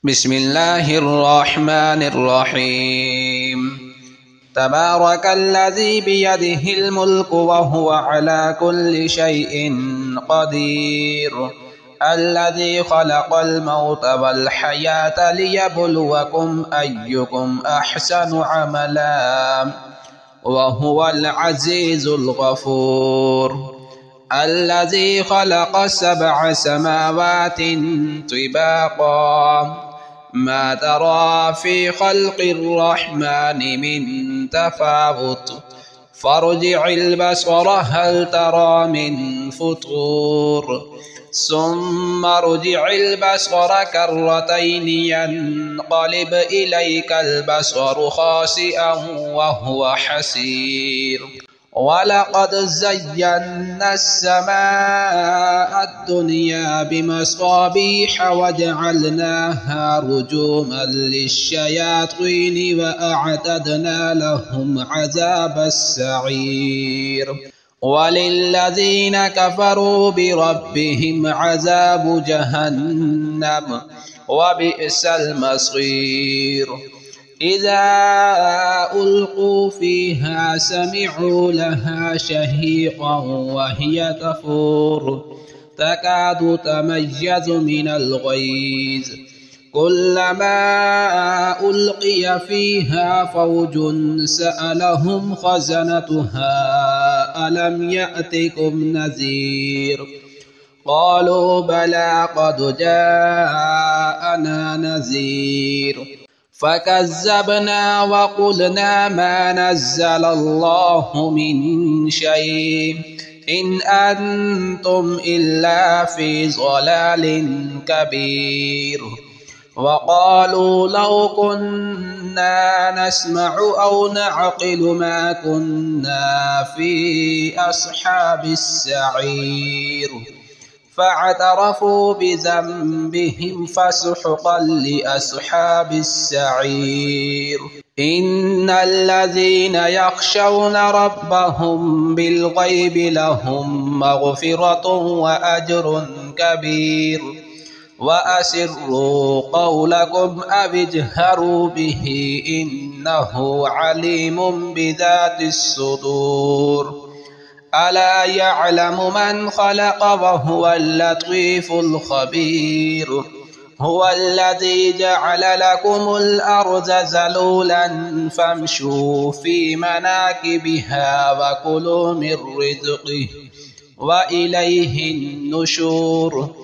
بسم الله الرحمن الرحيم. تبارك الذي بيده الملك وهو على كل شيء قدير، الذي خلق الموت والحياة ليبلوكم أيكم أحسن عملا وهو العزيز الغفور. الذي خلق 7 سماوات طباقا ما ترى في خلق الرحمن من تفاوت فارجع البصر هل ترى من فطور ثم ارجع البصر كرتين ينقلب إليك البصر خاسئا وهو حسير. ولقد زينا السماء الدنيا بمصابيح وجعلناها رجوما للشياطين وأعتدنا لهم عذاب السعير. وللذين كفروا بربهم عذاب جهنم وبئس المصير. إذا ألقوا فيها سمعوا لها شهيقا وهي تفور تكاد تميز من الغيظ كلما ألقي فيها فوج سألهم خزنتها ألم يأتكم نذير قالوا بلى قد جاءنا نذير فكذبنا وقلنا ما نزل الله من شيء إن أنتم إلا في ضلال كبير. وقالوا لو كنا نسمع أو نعقل ما كنا في أصحاب السعير فاعترفوا بذنبهم فسحقا لأصحاب السعير. إن الذين يخشون ربهم بالغيب لهم مغفرة وأجر كبير. وأسروا قولكم أو اجهروا به إنه عليم بذات الصدور. ألا يعلم من خلق وهو اللطيف الخبير. هو الذي جعل لكم الأرض ذلولا فامشوا في مناكبها وكلوا من رزقه وإليه النشور.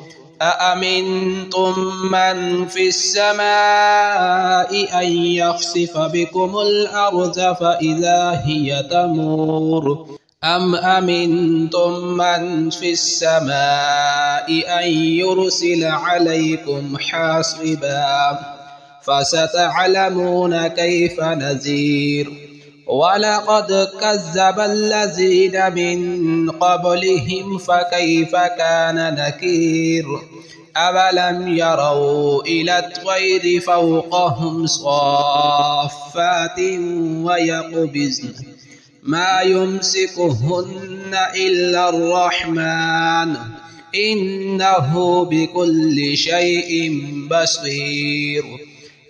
أأمنتم من في السماء أن يخسف بكم الأرض فإذا هي تمور أم أمنتم من في السماء أن يرسل عليكم حاصبا فستعلمون كيف نذير. ولقد كذب الذين من قبلهم فكيف كان نكير. أولم يروا إلى الطير فوقهم صافات ويقبضن ما يمسكهن إلا الرحمن إنه بكل شيء بصير.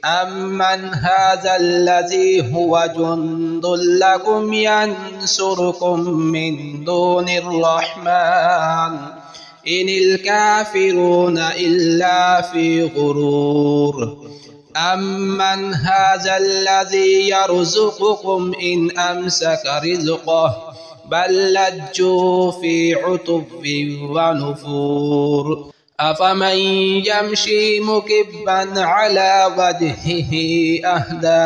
أمن هذا الذي هو جند لكم ينصركم من دون الرحمن إن الكافرون إلا في غرور. أمن هذا الذي يرزقكم إن أمسك رزقه بل لجوا في عتب ونفور. أفمن يمشي مكبا على وجهه أهدى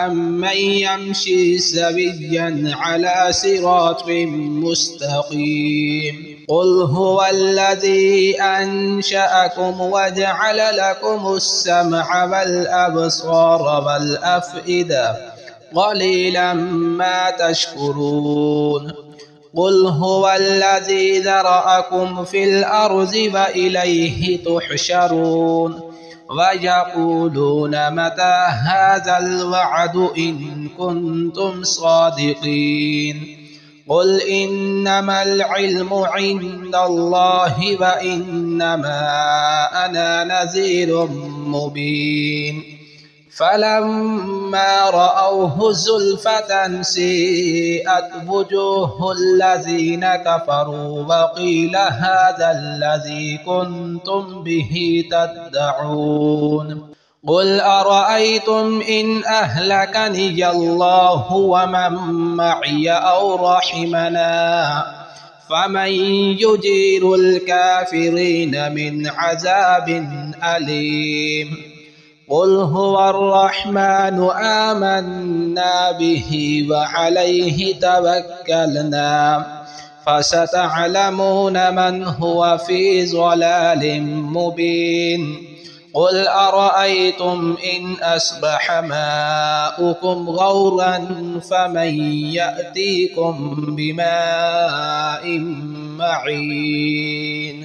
أمن يمشي سويا على صراط مستقيم. قل هو الذي أنشأكم وجعل لكم السمع والأبصار والأفئدة قليلا ما تشكرون. قل هو الذي ذرأكم في الأرض وإليه تحشرون. ويقولون متى هذا الوعد إن كنتم صادقين. قل إنما العلم عند الله وإنما أنا نذير مبين فلما رأوه زلفة سيئت وجوه الذين كفروا وقيل هذا الذي كنتم به تدعون قل أرأيتم إن أهلكني الله ومن معي أو رحمنا فمن يجير الكافرين من عذاب أليم قل هو الرحمن آمنا به وعليه توكلنا فستعلمون من هو في ضلال مبين قل أرأيتم إن أصبح ماؤكم غورا فمن يأتيكم بماء معين